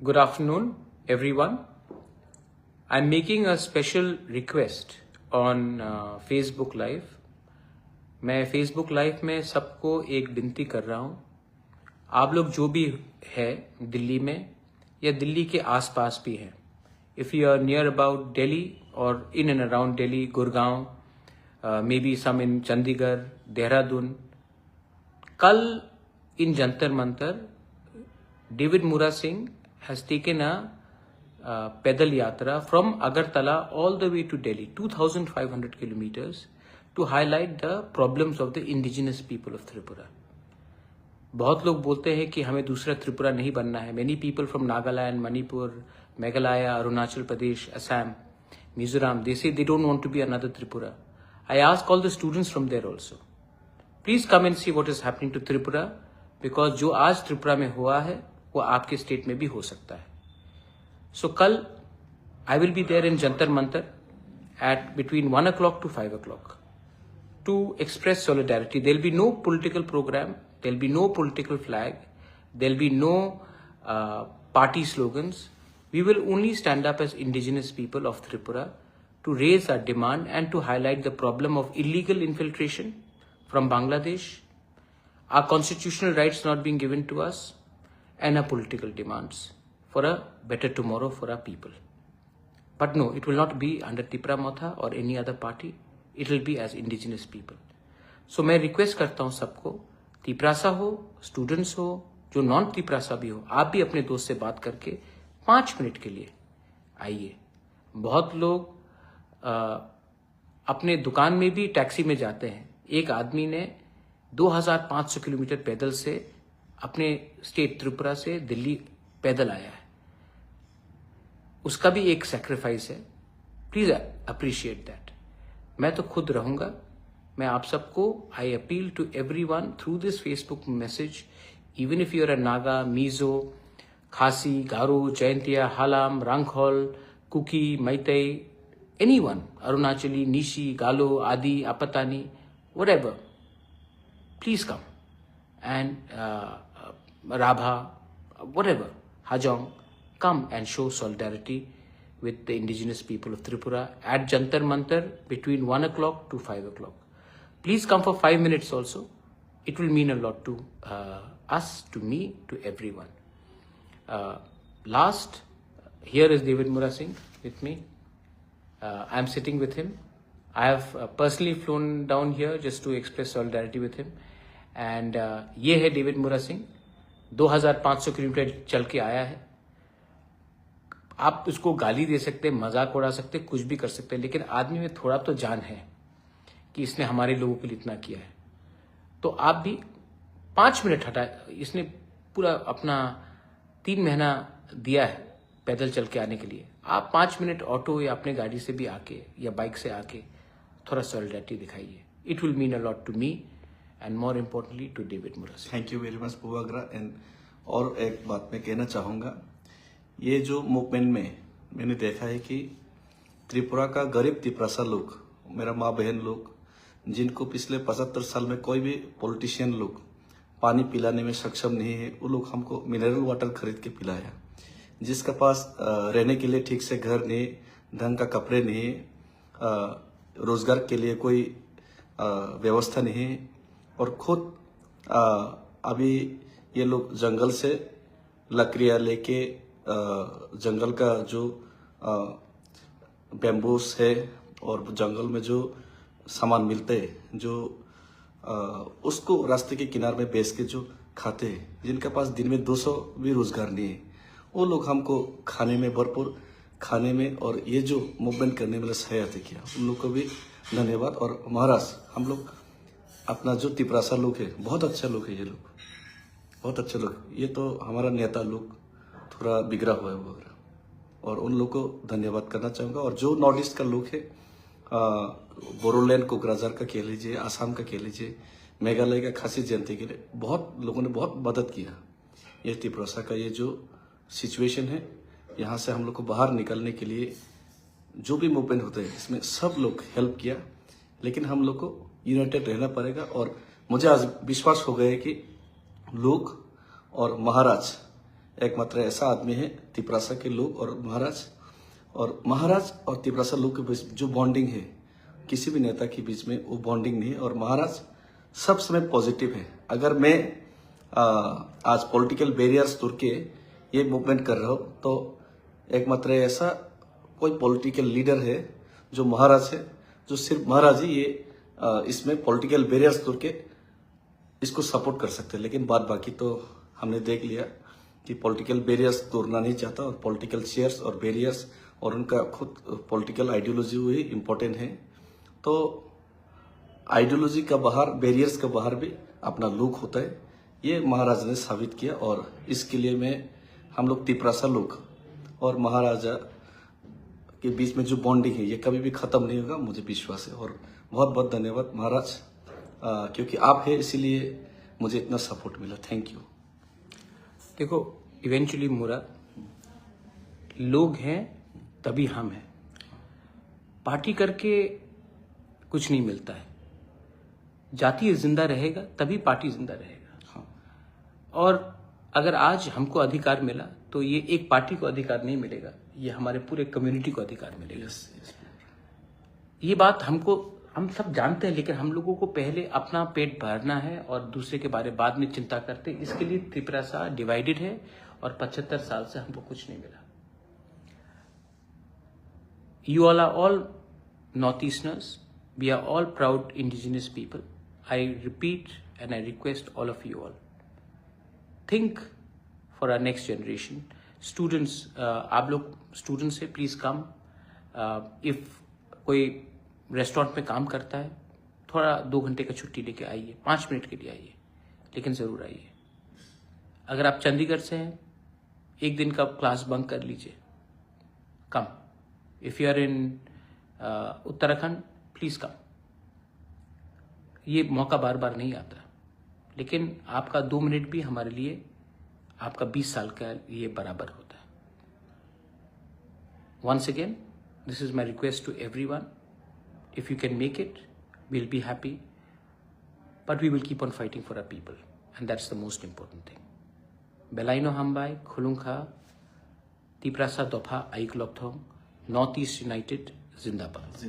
Good afternoon, everyone. I'm making a special request on Facebook Live. मैं Facebook Live में सबको एक विनती कर रहा हूँ. आप लोग जो भी है दिल्ली में या दिल्ली के आसपास भी हैं, if you are near about Delhi or in and around Delhi, Gurgaon, maybe some in Chandigarh, Dehradun, कल in Jantar Mantar, David Mura Singh has taken a pedal yatra from Agartala all the way to Delhi, 2,500 kilometers, to highlight the problems of the indigenous people of Tripura. बहुत लोग बोलते हैं कि हमें दूसरा त्रिपुरा नहीं बनना है. Many people from Nagaland, Manipur, Meghalaya, Arunachal Pradesh, Assam, Mizoram, they say they don't want to be another Tripura. I ask all the students from there also, please come and see what is happening to Tripura, because जो आज त्रिपुरा में हुआ है वो आपके state में भी हो सकता है. So कल I will be there in Jantar Mantar at between 1 o'clock to 5 o'clock to express solidarity. There will be no political program, there will be no political flag, there will be no party slogans. We will only stand up as indigenous people of Tripura to raise our demand and to highlight the problem of illegal infiltration from Bangladesh, our constitutional rights not being given to us, and our political demands for a better tomorrow for our people. But no, it will not be under Tipra Motha or any other party. It will be as indigenous people. So मैं request करता हूँ सबको, तिपरासा हो, students हो, जो non Tiprasa भी हो, आप भी अपने दोस्त से बात करके 5 मिनट के लिए आइए. बहुत लोग अपने दुकान में भी टैक्सी में जाते हैं. एक आदमी ने 2500 किलोमीटर पैदल से अपने स्टेट त्रिपुरा से दिल्ली पैदल आया है. उसका भी एक सैक्रिफाइस है. Please appreciate that. मैं तो खुद रहूंगा. मैं आप सबको I appeal to everyone through this Facebook message, even if you are a Naga, Mizo, Khasi, Garo, Jaintia, Halam, Rangkhol, Kuki, Meitei, anyone, Arunachali, Nishi, Galo, Adi, Apatani, whatever, please come. And Rabha, whatever, Hajong, come and show solidarity with the indigenous people of Tripura at Jantar Mantar between 1 o'clock to 5 o'clock. Please come for 5 minutes also. It will mean a lot to us, to me, to everyone. Last, here is David Mura Singh with me. I am sitting with him. I have personally flown down here just to express solidarity with him. And ये है David मुरा Singh. 2500 kilometre चल के आया है. आप उसको गाली दे सकते, मजाक उड़ा सकते, कुछ भी कर सकते, लेकिन आदमी में थोड़ा तो जान है कि इसने हमारे लोगों के लिए इतना किया है. तो आप भी 5 मिनट हटा. इसने पूरा अपना 3 महीना दिया है पैदल चल के आने के लिए. आप 5 मिनट ऑटो या अपने गाड़ी से भी आके या बाइक से आके थोड़ा सॉलिडरिटी दिखाइए. It will mean a lot to me and more importantly to David Mura Singh. Thank you very much पुवाग्रा. एंड और एक बात मैं कहना चाहूँगा, ये जो मूवमेंट में मैंने देखा है कि त्रिपुरा का गरीब तिपरासा लोग, मेरा माँ बहन लोग, जिनको पिछले 75 साल में कोई भी पॉलिटिशियन लोग पानी पिलाने में सक्षम नहीं है, वो लोग हमको मिनरल वाटर खरीद के पिलाया. जिसका पास रहने के लिए ठीक से घर नहीं, ढंग का कपड़े नहीं, रोजगार के लिए कोई व्यवस्था नहीं, और खुद अभी ये लोग जंगल से लकड़ियाँ लेके जंगल का जो बैम्बूस है और जंगल में जो सामान मिलते हैं, जो उसको रास्ते के किनारे में बेच के जो खाते हैं, जिनके पास दिन में 200 भी रोजगार नहीं है, वो लोग हमको खाने में भरपूर खाने में और ये जो मूवमेंट करने में सहायता किया, उन लोग को भी धन्यवाद. और महाराज, हम लोग अपना जो तिपरासा लोग है, बहुत अच्छा लोग है, ये लोग बहुत अच्छे लोग. ये तो हमारा नेता लोग थोड़ा बिगड़ा हुआ है वगैरह, और उन लोग को धन्यवाद करना चाहूँगा. और जो नॉर्थ ईस्ट का लोग है, बोरोलैंड, कोकराझार का कह लीजिए, आसाम का कह लीजिए, मेघालय का खासी जयंती के लिए बहुत लोगों ने बहुत मदद किया. ये तिपरासा का ये जो सिचुएशन है, यहाँ से हम लोग को बाहर निकलने के लिए जो भी मूवमेंट होते हैं, इसमें सब लोग हेल्प किया. लेकिन हम लोग को यूनाइटेड रहना पड़ेगा. और मुझे आज विश्वास हो गया कि लोग और महाराज एकमात्र ऐसा आदमी है तिपरासा के लोग और महाराज और तिपरासा लोग के बीच जो बॉन्डिंग है, किसी भी नेता के बीच में वो बॉन्डिंग नहीं है। और महाराज सब समय पॉजिटिव है। अगर मैं आज पॉलिटिकल बैरियर्स तोड़ के ये मूवमेंट कर रहा हूँ तो एकमात्र ऐसा कोई पॉलिटिकल लीडर है जो महाराज है, जो सिर्फ महाराज ही ये इसमें पॉलिटिकल बैरियर्स तोड़ के इसको सपोर्ट कर सकते हैं। लेकिन बाकी तो हमने देख लिया कि पॉलिटिकल बैरियर्स तोड़ना नहीं चाहता और पॉलिटिकल चेयर्स और बैरियर्स और उनका खुद पॉलिटिकल आइडियोलॉजी हुई इम्पोर्टेंट है। तो आइडियोलॉजी का बाहर, बैरियर्स का बाहर भी अपना लुक होता है, ये महाराज ने साबित किया। और इसके लिए हम लोग तिपरासा लोग और महाराजा के बीच में जो बॉन्डिंग है ये कभी भी खत्म नहीं होगा, मुझे विश्वास है। और बहुत बहुत धन्यवाद महाराज, क्योंकि आप है इसीलिए मुझे इतना सपोर्ट मिला। Thank you. देखो, इवेंचुअली मुराद, लोग हैं तभी हम हैं। पार्टी करके कुछ नहीं मिलता है। जाति जिंदा रहेगा तभी पार्टी जिंदा रहेगा। हाँ। और अगर आज हमको अधिकार मिला तो ये एक पार्टी को अधिकार नहीं मिलेगा, ये हमारे पूरे कम्युनिटी को अधिकार मिलेगा। ये बात हम सब जानते हैं, लेकिन हम लोगों को पहले अपना पेट भरना है और दूसरे के बारे बाद में चिंता करते हैं। इसके लिए त्रिपुरा डिवाइडेड है और 75 साल से हमको कुछ नहीं मिला। You all are all Northeasterners. We are all proud indigenous people. I repeat and I request all of you all, think for our next generation. Students, आप लोग स्टूडेंट्स से प्लीज कम। इफ कोई रेस्टोरेंट में काम करता है, थोड़ा 2 घंटे का छुट्टी लेके आइए, 5 मिनट के लिए आइए, लेकिन जरूर आइए। अगर आप चंडीगढ़ से हैं, 1 दिन का क्लास बंक कर लीजिए, come. If you are in Uttarakhand, please come. ये मौका बार बार नहीं आता, लेकिन आपका 2 मिनट भी हमारे लिए आपका 20 साल का ये बराबर होता है। Once again, this is my request to everyone. If you can make it, we'll be happy. But we will keep on fighting for our people. And that's the most important thing. Belaino Hambai, Khulungkha, Tiprasa Dopha, Aiklokthong, Northeast United, Zindabad.